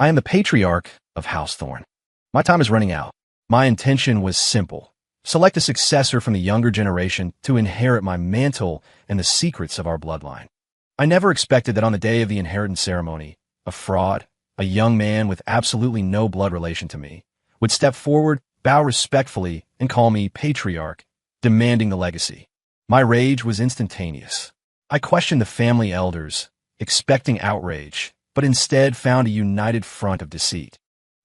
I am the patriarch of House Thorn. My time is running out. My intention was simple. Select a successor from the younger generation to inherit my mantle and the secrets of our bloodline. I never expected that on the day of the inheritance ceremony, a fraud, a young man with absolutely no blood relation to me, would step forward, bow respectfully, and call me patriarch, demanding the legacy. My rage was instantaneous. I questioned the family elders, expecting outrage, but instead found a united front of deceit.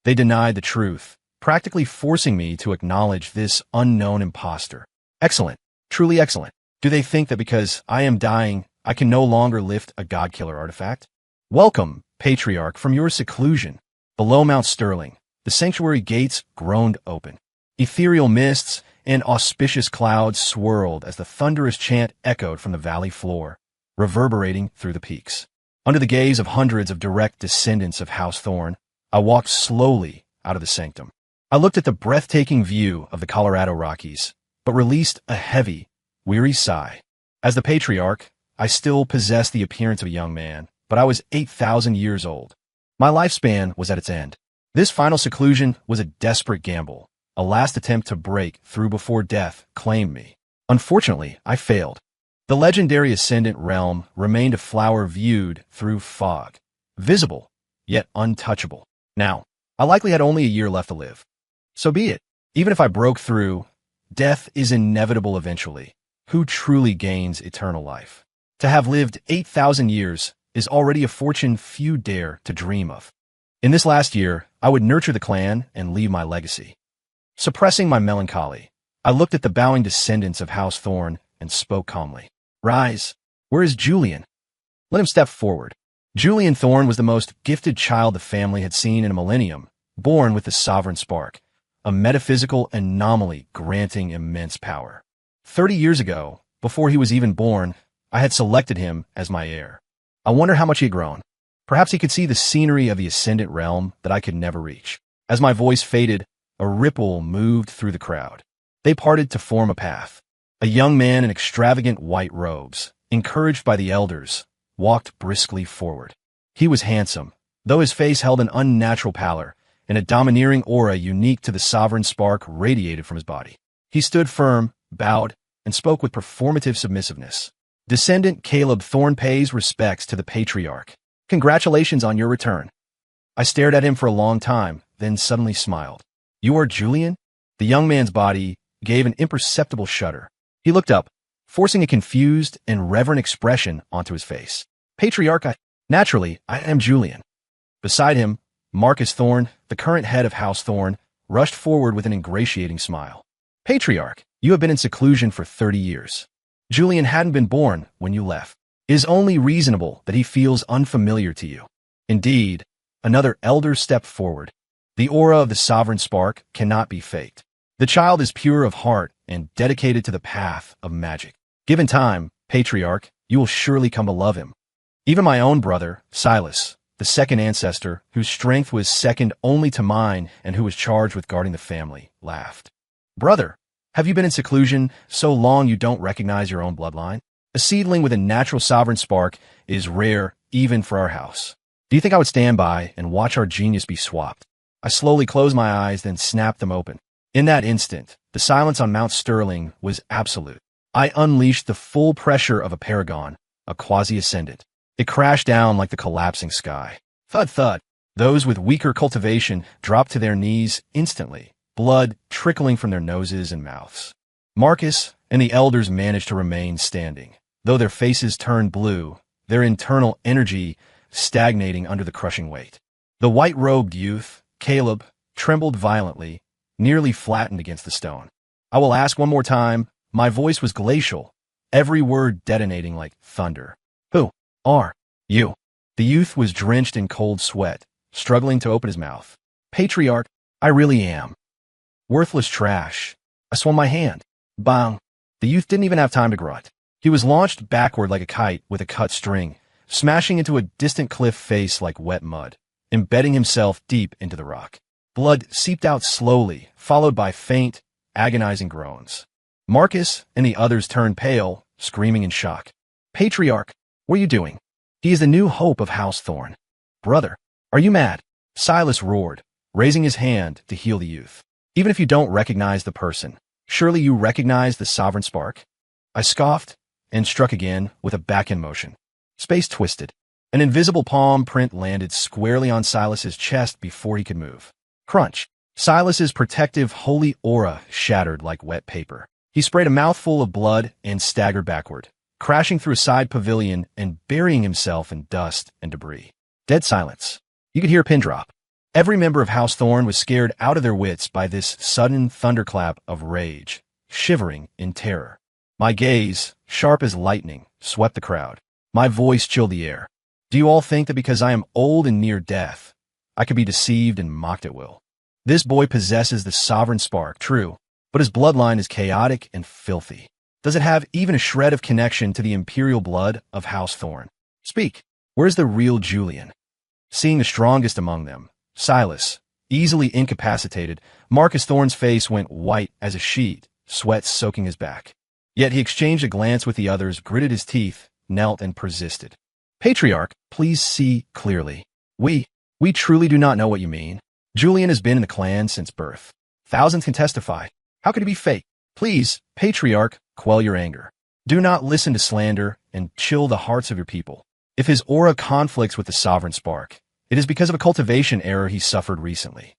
They denied the truth, practically forcing me to acknowledge this unknown imposter. Excellent, truly excellent. Do they think that because I am dying, I can no longer lift a god-killer artifact? Welcome, patriarch, from your seclusion. Below Mount Sterling, the sanctuary gates groaned open. Ethereal mists and auspicious clouds swirled as the thunderous chant echoed from the valley floor, reverberating through the peaks. Under the gaze of hundreds of direct descendants of House Thorn, I walked slowly out of the sanctum. I looked at the breathtaking view of the Colorado Rockies, but released a heavy, weary sigh. As the patriarch, I still possessed the appearance of a young man, but I was 8,000 years old. My lifespan was at its end. This final seclusion was a desperate gamble, a last attempt to break through before death claimed me. Unfortunately, I failed. The legendary Ascendant Realm remained a flower viewed through fog, visible, yet untouchable. Now, I likely had only a year left to live. So be it. Even if I broke through, death is inevitable eventually. Who truly gains eternal life? To have lived 8,000 years is already a fortune few dare to dream of. In this last year, I would nurture the clan and leave my legacy. Suppressing my melancholy, I looked at the bowing descendants of House Thorn and spoke calmly. Rise. Where is Julian? Let him step forward. Julian Thorn was the most gifted child the family had seen in a millennium, born with the sovereign spark, a metaphysical anomaly granting immense power. 30 years ago, before he was even born, I had selected him as my heir. I wonder how much he had grown. Perhaps he could see the scenery of the Ascendant Realm that I could never reach. As my voice faded, a ripple moved through the crowd. They parted to form a path. A young man in extravagant white robes, encouraged by the elders, walked briskly forward. He was handsome, though his face held an unnatural pallor, and a domineering aura unique to the sovereign spark radiated from his body. He stood firm, bowed, and spoke with performative submissiveness. Descendant Caleb Thorn pays respects to the patriarch. Congratulations on your return. I stared at him for a long time, then suddenly smiled. You are Julian? The young man's body gave an imperceptible shudder. He looked up, forcing a confused and reverent expression onto his face. Patriarch, naturally, I am Julian. Beside him, Marcus Thorn, the current head of House Thorn, rushed forward with an ingratiating smile. Patriarch, you have been in seclusion for 30 years. Julian hadn't been born when you left. It is only reasonable that he feels unfamiliar to you. Indeed, another elder stepped forward. The aura of the sovereign spark cannot be faked. The child is pure of heart and dedicated to the path of magic. Given time, patriarch, you will surely come to love him. Even my own brother, Silas, the second ancestor, whose strength was second only to mine and who was charged with guarding the family, laughed. Brother, have you been in seclusion so long you don't recognize your own bloodline? A seedling with a natural sovereign spark is rare even for our house. Do you think I would stand by and watch our genius be swapped? I slowly closed my eyes, then snapped them open. In that instant, the silence on Mount Sterling was absolute. I unleashed the full pressure of a paragon, a quasi-ascendant. It crashed down like the collapsing sky. Thud thud. Those with weaker cultivation dropped to their knees instantly, blood trickling from their noses and mouths. Marcus and the elders managed to remain standing, though their faces turned blue, their internal energy stagnating under the crushing weight. The white-robed youth, Caleb, trembled violently, nearly flattened against the stone. I will ask one more time. My voice was glacial, every word detonating like thunder. Who are you? The youth was drenched in cold sweat, struggling to open his mouth. Patriarch, I really am. Worthless trash. I swung my hand. Bang. The youth didn't even have time to grunt. He was launched backward like a kite with a cut string, smashing into a distant cliff face like wet mud, embedding himself deep into the rock. Blood seeped out slowly, followed by faint, agonizing groans. Marcus and the others turned pale, screaming in shock. Patriarch, what are you doing? He is the new hope of House Thorn. Brother, are you mad? Silas roared, raising his hand to heal the youth. Even if you don't recognize the person, surely you recognize the sovereign spark? I scoffed and struck again with a back-end motion. Space twisted. An invisible palm print landed squarely on Silas's chest before he could move. Crunch. Silas's protective holy aura shattered like wet paper. He sprayed a mouthful of blood and staggered backward, crashing through a side pavilion and burying himself in dust and debris. Dead silence. You could hear a pin drop. Every member of House Thorn was scared out of their wits by this sudden thunderclap of rage, shivering in terror. My gaze, sharp as lightning, swept the crowd. My voice chilled the air. Do you all think that because I am old and near death, I could be deceived and mocked at will? This boy possesses the sovereign spark, true, but his bloodline is chaotic and filthy. Does it have even a shred of connection to the imperial blood of House Thorn? Speak. Where's the real Julian? Seeing the strongest among them, Silas, easily incapacitated, Marcus Thorn's face went white as a sheet, sweat soaking his back. Yet he exchanged a glance with the others, gritted his teeth, knelt and persisted. Patriarch, please see clearly. We truly do not know what you mean. Julian has been in the clan since birth. Thousands can testify. How could it be fake? Please, Patriarch, quell your anger. Do not listen to slander and chill the hearts of your people. If his aura conflicts with the sovereign spark, it is because of a cultivation error he suffered recently.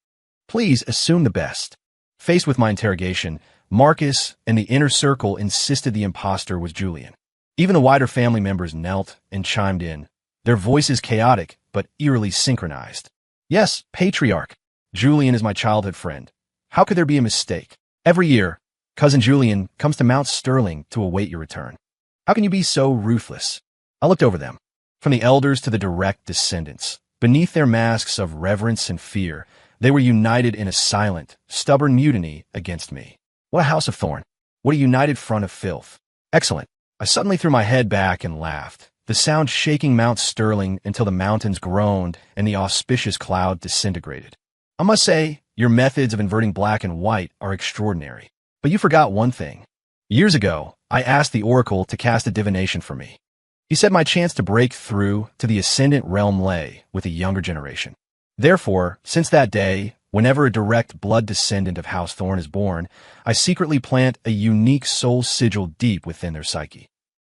Please assume the best. Faced with my interrogation, Marcus and the inner circle insisted the imposter was Julian. Even the wider family members knelt and chimed in, their voices chaotic but eerily synchronized. Yes, Patriarch. Julian is my childhood friend. How could there be a mistake? Every year, Cousin Julian comes to Mount Sterling to await your return. How can you be so ruthless? I looked over them, from the elders to the direct descendants. Beneath their masks of reverence and fear, they were united in a silent, stubborn mutiny against me. What a house of thorn. What a united front of filth. Excellent. I suddenly threw my head back and laughed, the sound shaking Mount Sterling until the mountains groaned and the auspicious cloud disintegrated. I must say, your methods of inverting black and white are extraordinary. But you forgot one thing. Years ago, I asked the Oracle to cast a divination for me. He said my chance to break through to the Ascendant Realm lay with the younger generation. Therefore, since that day, whenever a direct blood descendant of House Thorn is born, I secretly plant a unique soul sigil deep within their psyche.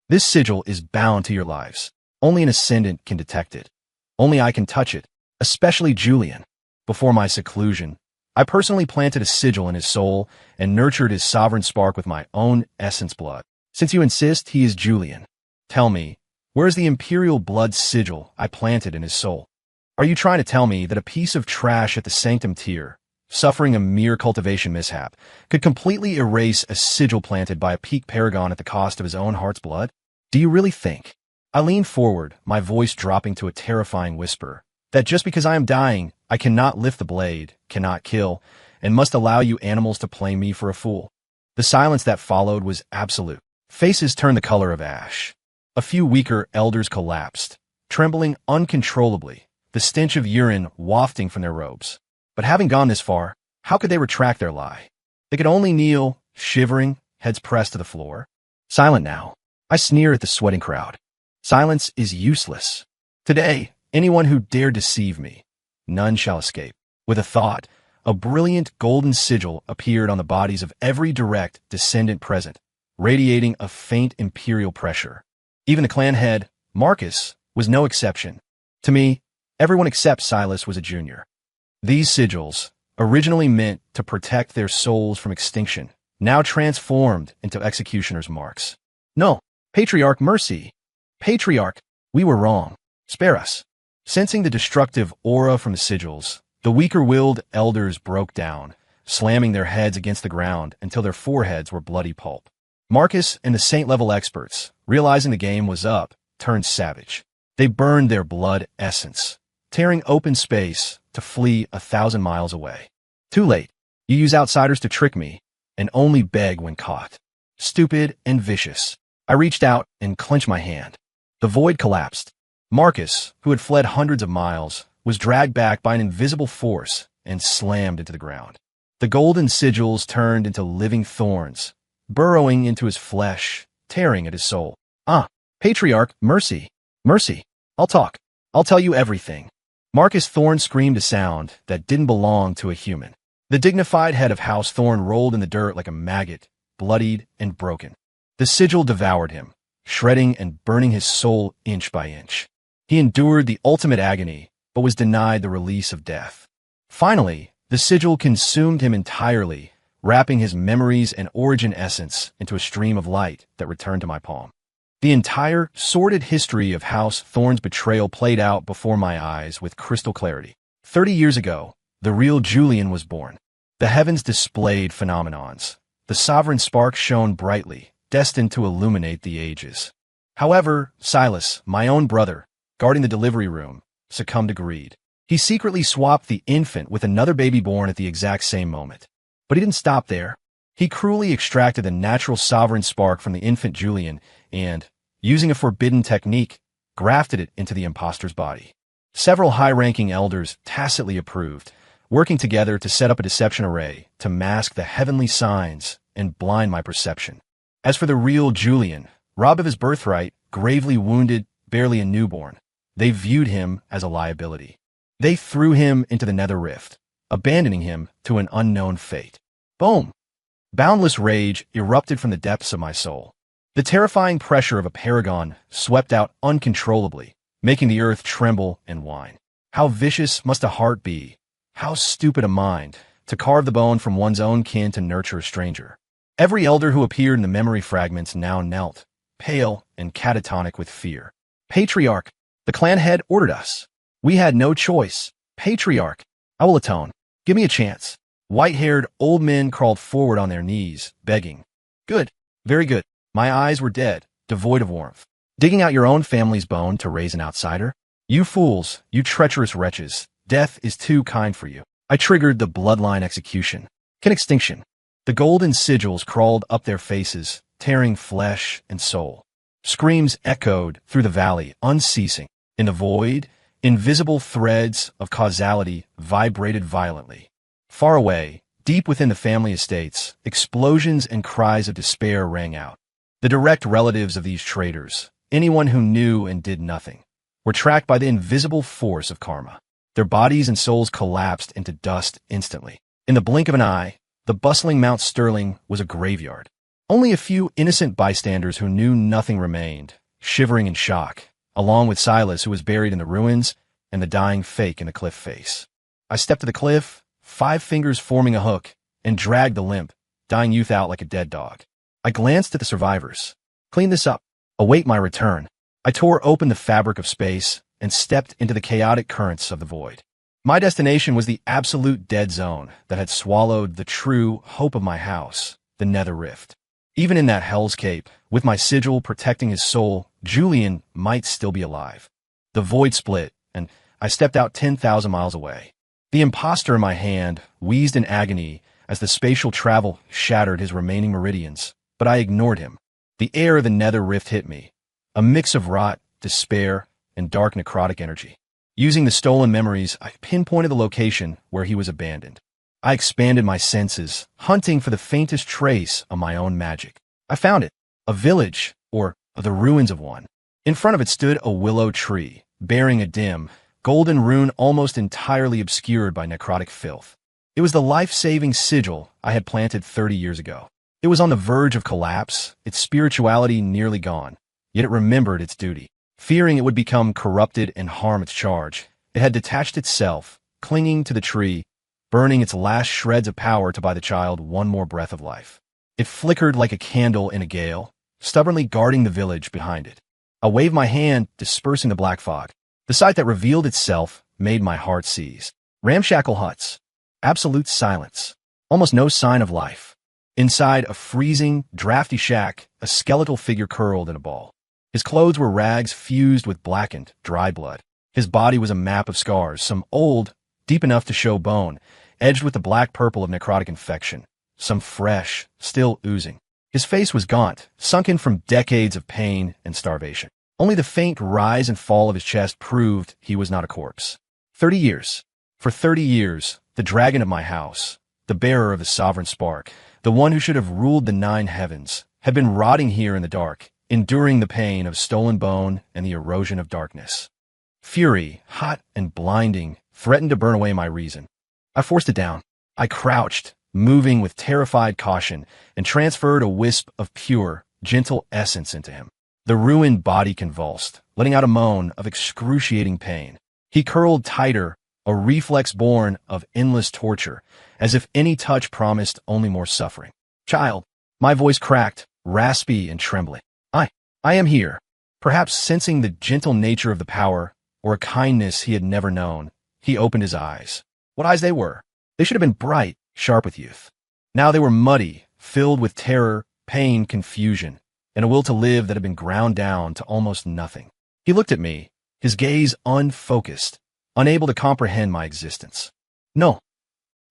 This sigil is bound to your lives. Only an Ascendant can detect it. Only I can touch it, especially Julian. Before my seclusion, I personally planted a sigil in his soul and nurtured his sovereign spark with my own essence blood. Since you insist he is Julian, tell me, where's the imperial blood sigil I planted in his soul? Are you trying to tell me that a piece of trash at the Sanctum tier, suffering a mere cultivation mishap, could completely erase a sigil planted by a peak paragon at the cost of his own heart's blood? Do you really think? I leaned forward, my voice dropping to a terrifying whisper, that just because I am dying, I cannot lift the blade, cannot kill, and must allow you animals to play me for a fool. The silence that followed was absolute. Faces turned the color of ash. A few weaker elders collapsed, trembling uncontrollably, the stench of urine wafting from their robes. But having gone this far, how could they retract their lie? They could only kneel, shivering, heads pressed to the floor. Silent now. I sneer at the sweating crowd. Silence is useless. Today, anyone who dare deceive me, none shall escape. With a thought, a brilliant golden sigil appeared on the bodies of every direct descendant present, radiating a faint imperial pressure. Even the clan head, Marcus, was no exception. To me, everyone except Silas was a junior. These sigils, originally meant to protect their souls from extinction, now transformed into executioner's marks. No, Patriarch, mercy. Patriarch, we were wrong. Spare us. Sensing the destructive aura from the sigils, the weaker-willed elders broke down, slamming their heads against the ground until their foreheads were bloody pulp. Marcus and the saint-level experts, realizing the game was up, turned savage. They burned their blood essence, tearing open space to flee 1,000 miles away. Too late. You use outsiders to trick me, and only beg when caught. Stupid and vicious. I reached out and clenched my hand. The void collapsed. Marcus, who had fled hundreds of miles, was dragged back by an invisible force and slammed into the ground. The golden sigils turned into living thorns, burrowing into his flesh, tearing at his soul. Ah, Patriarch, mercy, mercy. I'll talk. I'll tell you everything. Marcus Thorne screamed a sound that didn't belong to a human. The dignified head of House Thorne rolled in the dirt like a maggot, bloodied and broken. The sigil devoured him, shredding and burning his soul inch by inch. He endured the ultimate agony, but was denied the release of death. Finally, the sigil consumed him entirely, wrapping his memories and origin essence into a stream of light that returned to my palm. The entire sordid history of House Thorne's betrayal played out before my eyes with crystal clarity. 30 years ago, the real Julian was born. The heavens displayed phenomenons. The sovereign spark shone brightly, destined to illuminate the ages. However, Silas, my own brother, guarding the delivery room, succumbed to greed. He secretly swapped the infant with another baby born at the exact same moment. But he didn't stop there. He cruelly extracted the natural sovereign spark from the infant Julian and, using a forbidden technique, grafted it into the impostor's body. Several high-ranking elders tacitly approved, working together to set up a deception array to mask the heavenly signs and blind my perception. As for the real Julian, robbed of his birthright, gravely wounded, barely a newborn, they viewed him as a liability. They threw him into the nether rift, abandoning him to an unknown fate. Boom! Boundless rage erupted from the depths of my soul. The terrifying pressure of a paragon swept out uncontrollably, making the earth tremble and whine. How vicious must a heart be? How stupid a mind to carve the bone from one's own kin to nurture a stranger? Every elder who appeared in the memory fragments now knelt, pale and catatonic with fear. Patriarch, the clan head ordered us. We had no choice. Patriarch, I will atone. Give me a chance. White-haired old men crawled forward on their knees, begging. Good, very good. My eyes were dead, devoid of warmth. Digging out your own family's bone to raise an outsider? You fools, you treacherous wretches, death is too kind for you. I triggered the bloodline execution. Can extinction. The golden sigils crawled up their faces, tearing flesh and soul. Screams echoed through the valley, unceasing. In the void, invisible threads of causality vibrated violently. Far away, deep within the family estates, explosions and cries of despair rang out. The direct relatives of these traitors, anyone who knew and did nothing, were tracked by the invisible force of karma. Their bodies and souls collapsed into dust instantly. In the blink of an eye, the bustling Mount Sterling was a graveyard. Only a few innocent bystanders who knew nothing remained, shivering in shock, along with Silas, who was buried in the ruins, and the dying fake in the cliff face. I stepped to the cliff, 5 fingers forming a hook, and dragged the limp, dying youth out like a dead dog. I glanced at the survivors. Clean this up. Await my return. I tore open the fabric of space and stepped into the chaotic currents of the void. My destination was the absolute dead zone that had swallowed the true hope of my house, the nether rift. Even in that hell's cape, with my sigil protecting his soul, Julian might still be alive. The void split, and I stepped out 10,000 miles away. The imposter in my hand wheezed in agony as the spatial travel shattered his remaining meridians, but I ignored him. The air of the nether rift hit me, a mix of rot, despair, and dark necrotic energy. Using the stolen memories, I pinpointed the location where he was abandoned. I expanded my senses, hunting for the faintest trace of my own magic. I found it, a village, or the ruins of one. In front of it stood a willow tree, bearing a dim, golden rune almost entirely obscured by necrotic filth. It was the life-saving sigil I had planted 30 years ago. It was on the verge of collapse, its spirituality nearly gone, yet it remembered its duty. Fearing it would become corrupted and harm its charge, it had detached itself, clinging to the tree, burning its last shreds of power to buy the child one more breath of life. It flickered like a candle in a gale, stubbornly guarding the village behind it. I waved my hand, dispersing the black fog. The sight that revealed itself made my heart seize. Ramshackle huts. Absolute silence. Almost no sign of life. Inside a freezing, drafty shack, a skeletal figure curled in a ball. His clothes were rags fused with blackened, dry blood. His body was a map of scars, some old, deep enough to show bone, edged with the black-purple of necrotic infection, some fresh, still oozing. His face was gaunt, sunken from decades of pain and starvation. Only the faint rise and fall of his chest proved he was not a corpse. 30 years. For 30 years, the dragon of my house, the bearer of the sovereign spark, the one who should have ruled the 9 heavens, had been rotting here in the dark, enduring the pain of stolen bone and the erosion of darkness. Fury, hot and blinding, threatened to burn away my reason. I forced it down. I crouched, moving with terrified caution, and transferred a wisp of pure, gentle essence into him. The ruined body convulsed, letting out a moan of excruciating pain. He curled tighter, a reflex born of endless torture, as if any touch promised only more suffering. Child, my voice cracked, raspy and trembling. I am here. Perhaps sensing the gentle nature of the power, or a kindness he had never known, he opened his eyes. What eyes they were! They should have been bright, sharp with youth. Now they were muddy, filled with terror, pain, confusion, and a will to live that had been ground down to almost nothing. He looked at me, his gaze unfocused, unable to comprehend my existence. No.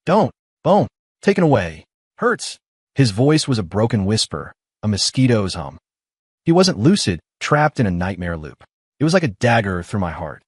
Don't. Bone. Taken away. Hurts. His voice was a broken whisper, a mosquito's hum. He wasn't lucid, trapped in a nightmare loop. It was like a dagger through my heart.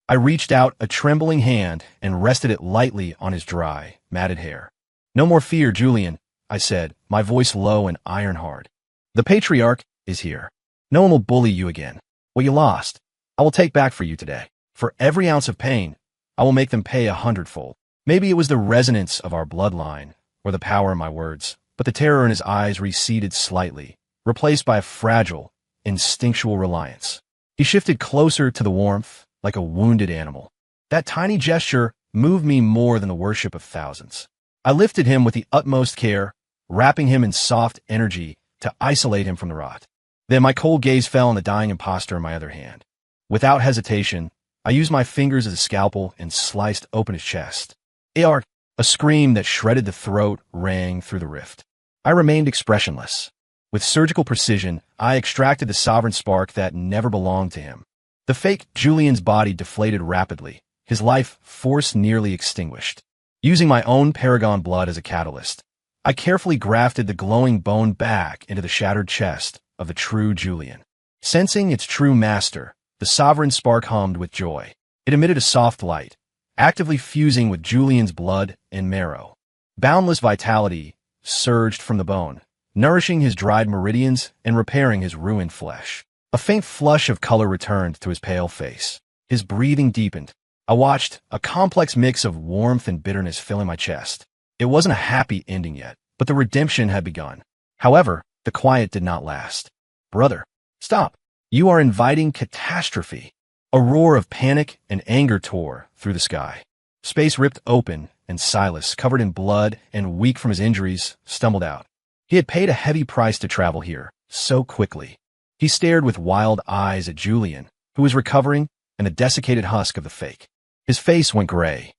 I reached out a trembling hand and rested it lightly on his dry, matted hair. No more fear, Julian, I said, my voice low and iron-hard. The patriarch is here. No one will bully you again. What you lost, I will take back for you today. For every ounce of pain, I will make them pay 100-fold. Maybe it was the resonance of our bloodline, or the power in my words, but the terror in his eyes receded slightly, replaced by a fragile, instinctual reliance. He shifted closer to the warmth, like a wounded animal. That tiny gesture moved me more than the worship of thousands. I lifted him with the utmost care, wrapping him in soft energy to isolate him from the rot. Then my cold gaze fell on the dying imposter in my other hand. Without hesitation, I used my fingers as a scalpel and sliced open his chest. A scream that shredded the throat rang through the rift. I remained expressionless. With surgical precision, I extracted the sovereign spark that never belonged to him. The fake Julian's body deflated rapidly, his life force nearly extinguished. Using my own paragon blood as a catalyst, I carefully grafted the glowing bone back into the shattered chest of the true Julian. Sensing its true master, the sovereign spark hummed with joy. It emitted a soft light, actively fusing with Julian's blood and marrow. Boundless vitality surged from the bone, nourishing his dried meridians and repairing his ruined flesh. A faint flush of color returned to his pale face. His breathing deepened. I watched, a complex mix of warmth and bitterness filling my chest. It wasn't a happy ending yet, but the redemption had begun. However, the quiet did not last. Brother, stop. You are inviting catastrophe. A roar of panic and anger tore through the sky. Space ripped open, and Silas, covered in blood and weak from his injuries, stumbled out. He had paid a heavy price to travel here, so quickly. He stared with wild eyes at Julian, who was recovering, and the desiccated husk of the fake. His face went gray.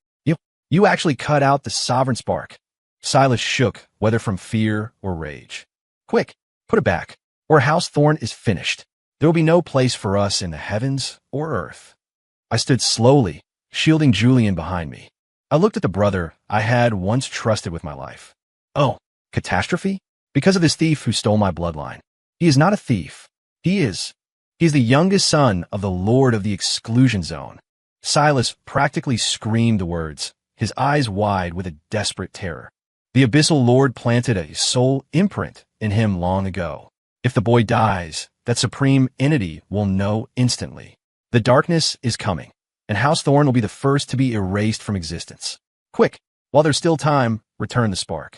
You actually cut out the sovereign spark. Silas shook, whether from fear or rage. Quick, put it back, or House Thorn is finished. There will be no place for us in the heavens or earth. I stood slowly, shielding Julian behind me. I looked at the brother I had once trusted with my life. Oh, catastrophe? Because of this thief who stole my bloodline. He is not a thief. He is the youngest son of the Lord of the Exclusion Zone. Silas practically screamed the words, his eyes wide with a desperate terror. The Abyssal Lord planted a soul imprint in him long ago. If the boy dies, that supreme entity will know instantly. The darkness is coming, and House Thorn will be the first to be erased from existence. Quick, while there's still time, return the spark.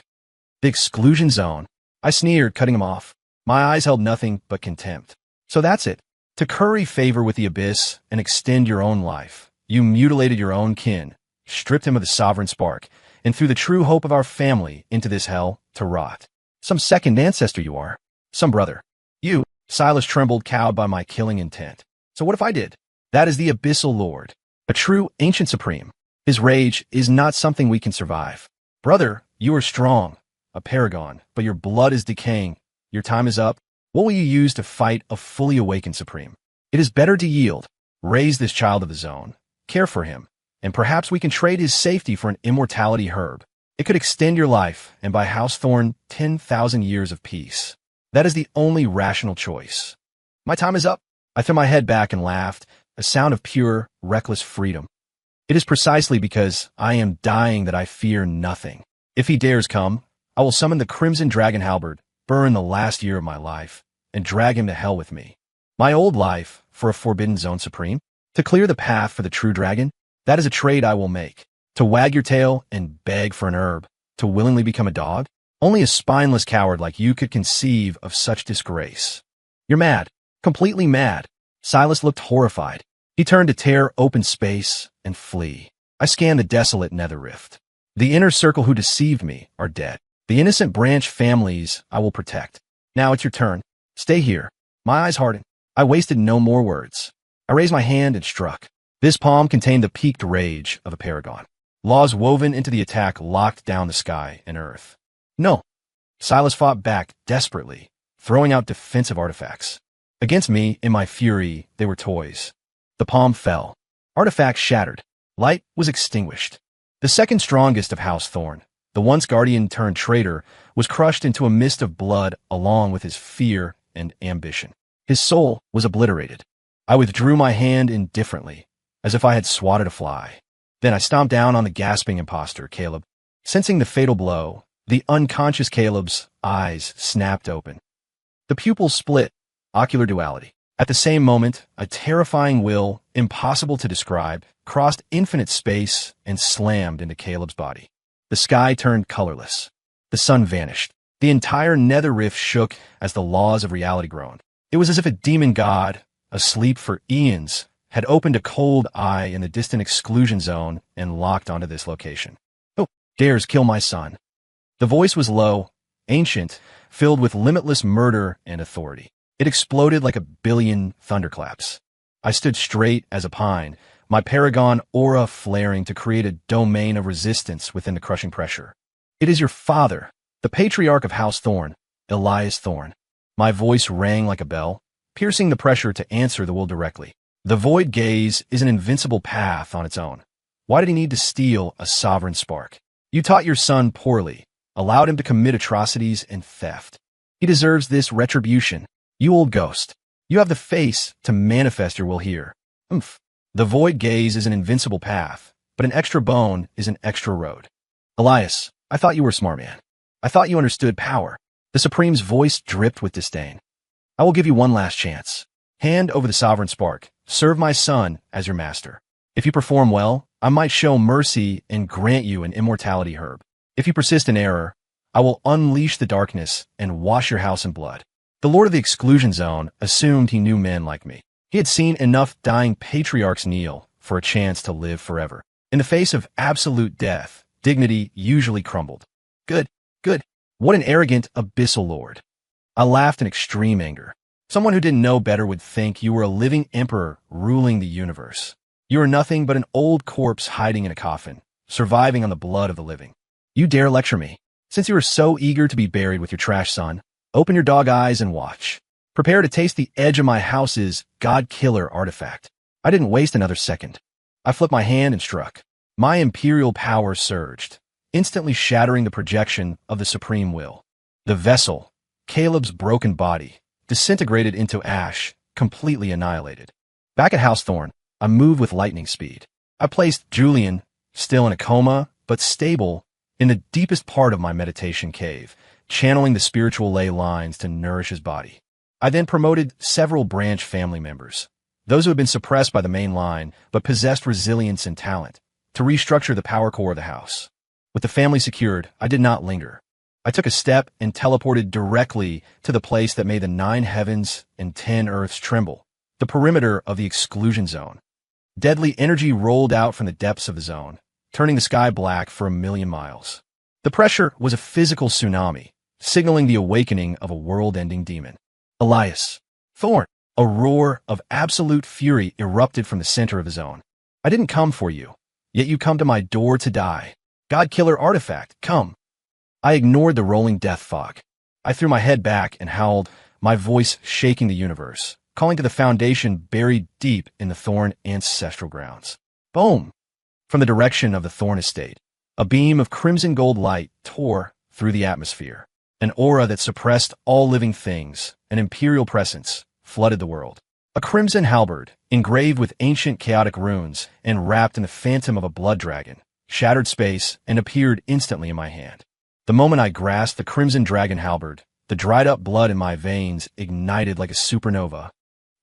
The Exclusion Zone. I sneered, cutting him off. My eyes held nothing but contempt. So that's it. To curry favor with the Abyss and extend your own life, you mutilated your own kin, stripped him of the sovereign spark, and threw the true hope of our family into this hell to rot. Some second ancestor you are. Some brother. You, Silas trembled, cowed by my killing intent. So what if I did? That is the Abyssal Lord, a true ancient supreme. His rage is not something we can survive. Brother, you are strong, a paragon, but your blood is decaying. Your time is up. What will you use to fight a fully awakened supreme? It is better to yield, raise this child of the zone, care for him, and perhaps we can trade his safety for an immortality herb. It could extend your life, and by House Thorn, 10,000 years of peace. That is the only rational choice. My time is up. I threw my head back and laughed, a sound of pure, reckless freedom. It is precisely because I am dying that I fear nothing. If he dares come, I will summon the Crimson Dragon Halberd, burn the last year of my life, and drag him to hell with me. My old life for a Forbidden Zone Supreme? To clear the path for the true dragon, that is a trade I will make. To wag your tail and beg for an herb, to willingly become a dog? Only a spineless coward like you could conceive of such disgrace. You're mad. Completely mad. Silas looked horrified. He turned to tear open space and flee. I scanned the desolate nether rift. The inner circle who deceived me are dead. The innocent branch families I will protect. Now it's your turn. Stay here. My eyes hardened. I wasted no more words. I raised my hand and struck. This palm contained the peaked rage of a paragon. Laws woven into the attack locked down the sky and earth. No. Silas fought back desperately, throwing out defensive artifacts. Against me, in my fury, they were toys. The palm fell. Artifacts shattered. Light was extinguished. The second strongest of House Thorn, the once guardian turned traitor, was crushed into a mist of blood along with his fear and ambition. His soul was obliterated. I withdrew my hand indifferently, as if I had swatted a fly. Then I stomped down on the gasping imposter, Caleb. Sensing the fatal blow, the unconscious Caleb's eyes snapped open. The pupils split, ocular duality. At the same moment, a terrifying will, impossible to describe, crossed infinite space and slammed into Caleb's body. The sky turned colorless. The sun vanished. The entire nether rift shook as the laws of reality groaned. It was as if a demon god, asleep for eons, had opened a cold eye in the distant exclusion zone and locked onto this location. "Who dares kill my son?" The voice was low, ancient, filled with limitless murder and authority. It exploded like a billion thunderclaps. I stood straight as a pine, my paragon aura flaring to create a domain of resistance within the crushing pressure. "It is your father, the patriarch of House Thorn, Elias Thorn." My voice rang like a bell, piercing the pressure to answer the will directly. The void gaze is an invincible path on its own. Why did he need to steal a sovereign spark? You taught your son poorly, allowed him to commit atrocities and theft. He deserves this retribution. You old ghost. You have the face to manifest your will here. Oomph. The void gaze is an invincible path, but an extra bone is an extra road. Elias, I thought you were a smart man. I thought you understood power. The Supreme's voice dripped with disdain. I will give you one last chance. Hand over the sovereign spark. Serve my son as your master. If you perform well, I might show mercy and grant you an immortality herb. If you persist in error, I will unleash the darkness and wash your house in blood. The Lord of the Exclusion Zone assumed he knew men like me. He had seen enough dying patriarchs kneel for a chance to live forever. In the face of absolute death, dignity usually crumbled. Good. What an arrogant, abyssal lord. I laughed in extreme anger. Someone who didn't know better would think you were a living emperor ruling the universe. You are nothing but an old corpse hiding in a coffin, surviving on the blood of the living. You dare lecture me? Since you are so eager to be buried with your trash son, open your dog eyes and watch. Prepare to taste the edge of my house's god-killer artifact. I didn't waste another second. I flipped my hand and struck. My imperial power surged, instantly shattering the projection of the supreme will. The vessel, Caleb's broken body, disintegrated into ash, completely annihilated. Back at House Thorn, I moved with lightning speed. I placed Julian, still in a coma, but stable, in the deepest part of my meditation cave, channeling the spiritual ley lines to nourish his body. I then promoted several branch family members, those who had been suppressed by the main line, but possessed resilience and talent, to restructure the power core of the house. With the family secured, I did not linger. I took a step and teleported directly to the place that made the 9 heavens and 10 earths tremble, the perimeter of the exclusion zone. Deadly energy rolled out from the depths of the zone, turning the sky black for 1,000,000 miles. The pressure was a physical tsunami, signaling the awakening of a world-ending demon. Elias Thorn. A roar of absolute fury erupted from the center of the zone. I didn't come for you, yet you come to my door to die. God-killer artifact, come. I ignored the rolling death fog. I threw my head back and howled, my voice shaking the universe, calling to the foundation buried deep in the Thorn ancestral grounds. Boom! From the direction of the Thorn estate, a beam of crimson gold light tore through the atmosphere. An aura that suppressed all living things, an imperial presence, flooded the world. A crimson halberd, engraved with ancient chaotic runes and wrapped in the phantom of a blood dragon, shattered space and appeared instantly in my hand. The moment I grasped the crimson dragon halberd, the dried-up blood in my veins ignited like a supernova.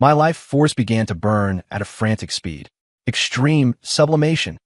My life force began to burn at a frantic speed. Extreme sublimation.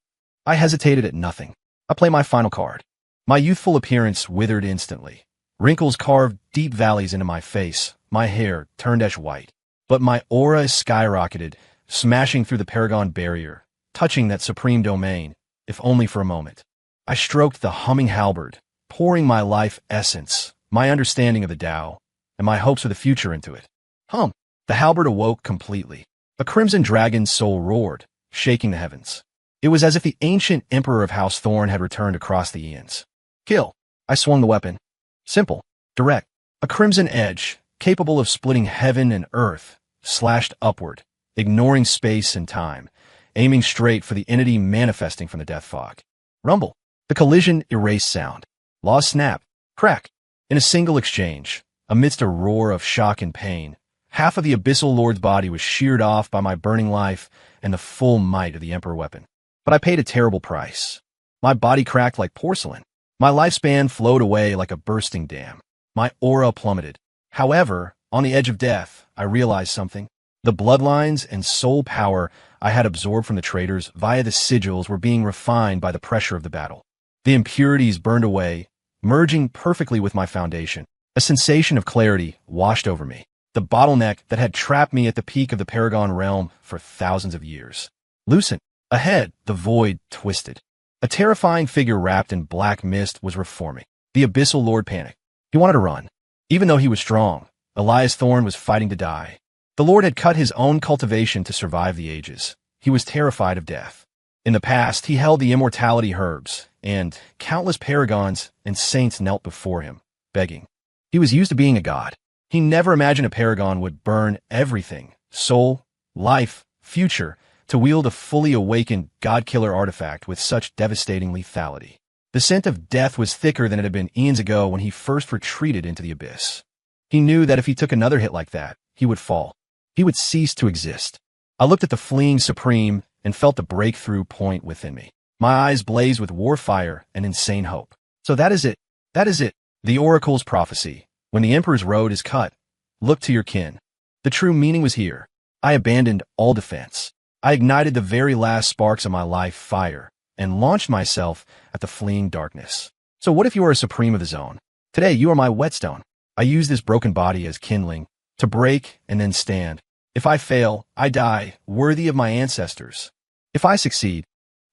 I hesitated at nothing. I play my final card. My youthful appearance withered instantly. Wrinkles carved deep valleys into my face. My hair turned ash white. But my aura skyrocketed, smashing through the Paragon barrier, touching that supreme domain, if only for a moment. I stroked the humming halberd, pouring my life essence, my understanding of the Tao, and my hopes for the future into it. The halberd awoke completely. A crimson dragon's soul roared, shaking the heavens. It was as if the ancient emperor of House Thorn had returned across the eons. Kill. I swung the weapon. Simple. Direct. A crimson edge, capable of splitting heaven and earth, slashed upward, ignoring space and time, aiming straight for the entity manifesting from the death fog. Rumble. The collision erased sound. Laws snap. Crack. In a single exchange, amidst a roar of shock and pain, half of the Abyssal Lord's body was sheared off by my burning life and the full might of the Emperor weapon. But I paid a terrible price. My body cracked like porcelain. My lifespan flowed away like a bursting dam. My aura plummeted. However, on the edge of death, I realized something. The bloodlines and soul power I had absorbed from the traitors via the sigils were being refined by the pressure of the battle. The impurities burned away, merging perfectly with my foundation. A sensation of clarity washed over me. The bottleneck that had trapped me at the peak of the Paragon realm for thousands of years loosened. Ahead, the void twisted. A terrifying figure wrapped in black mist was reforming. The Abyssal Lord panicked. He wanted to run. Even though he was strong, Elias Thorn was fighting to die. The Lord had cut his own cultivation to survive the ages. He was terrified of death. In the past, he held the immortality herbs, and countless paragons and saints knelt before him, begging. He was used to being a god. He never imagined a paragon would burn everything, soul, life, future, to wield a fully awakened god-killer artifact with such devastating lethality. The scent of death was thicker than it had been eons ago when he first retreated into the abyss. He knew that if he took another hit like that, he would fall. He would cease to exist. I looked at the fleeing Supreme and felt the breakthrough point within me. My eyes blazed with war fire and insane hope. So that is it. That is it. The Oracle's prophecy. When the Emperor's road is cut, look to your kin. The true meaning was here. I abandoned all defense. I ignited the very last sparks of my life fire and launched myself at the fleeing darkness. So what if you are a Supreme of the Zone? Today you are my whetstone. I use this broken body as kindling to break and then stand. If I fail, I die, worthy of my ancestors. If I succeed,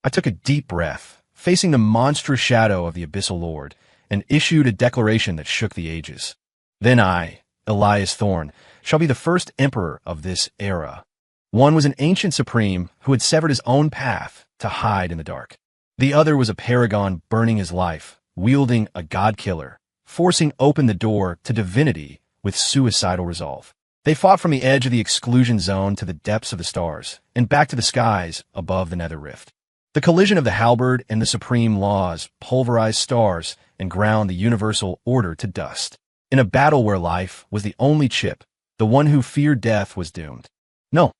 I took a deep breath, facing the monstrous shadow of the Abyssal Lord, and issued a declaration that shook the ages. Then I, Elias Thorn, shall be the first emperor of this era. One was an ancient supreme who had severed his own path to hide in the dark. The other was a paragon burning his life, wielding a god-killer, forcing open the door to divinity with suicidal resolve. They fought from the edge of the exclusion zone to the depths of the stars, and back to the skies above the nether rift. The collision of the halberd and the supreme laws pulverized stars and ground the universal order to dust. In a battle where life was the only chip, the one who feared death was doomed. No,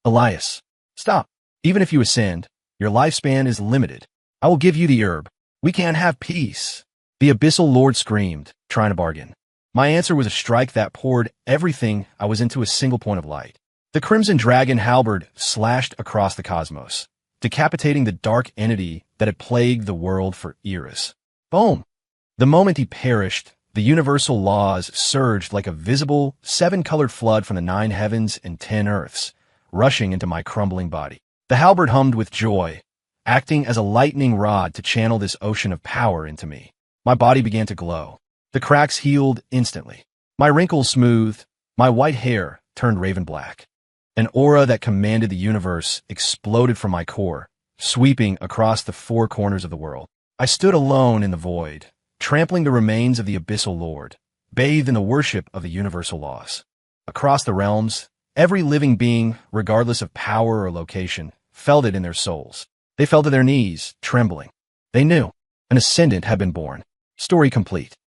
Elias, stop. Even if you ascend, your lifespan is limited. I will give you the herb. We can't have peace. The Abyssal Lord screamed, trying to bargain. My answer was a strike that poured everything I was into a single point of light. The crimson dragon halberd slashed across the cosmos, decapitating the dark entity that had plagued the world for eras. Boom! The moment he perished, the universal laws surged like a visible, seven-colored flood from the 9 heavens and 10 earths, rushing into my crumbling body. The halberd hummed with joy, acting as a lightning rod to channel this ocean of power into me. My body began to glow. The cracks healed instantly. My wrinkles smoothed, my white hair turned raven black. An aura that commanded the universe exploded from my core, sweeping across the 4 corners of the world. I stood alone in the void, trampling the remains of the Abyssal Lord, bathed in the worship of the universal laws. Across the realms, every living being, regardless of power or location, felt it in their souls. They fell to their knees, trembling. They knew an ascendant had been born. Story complete.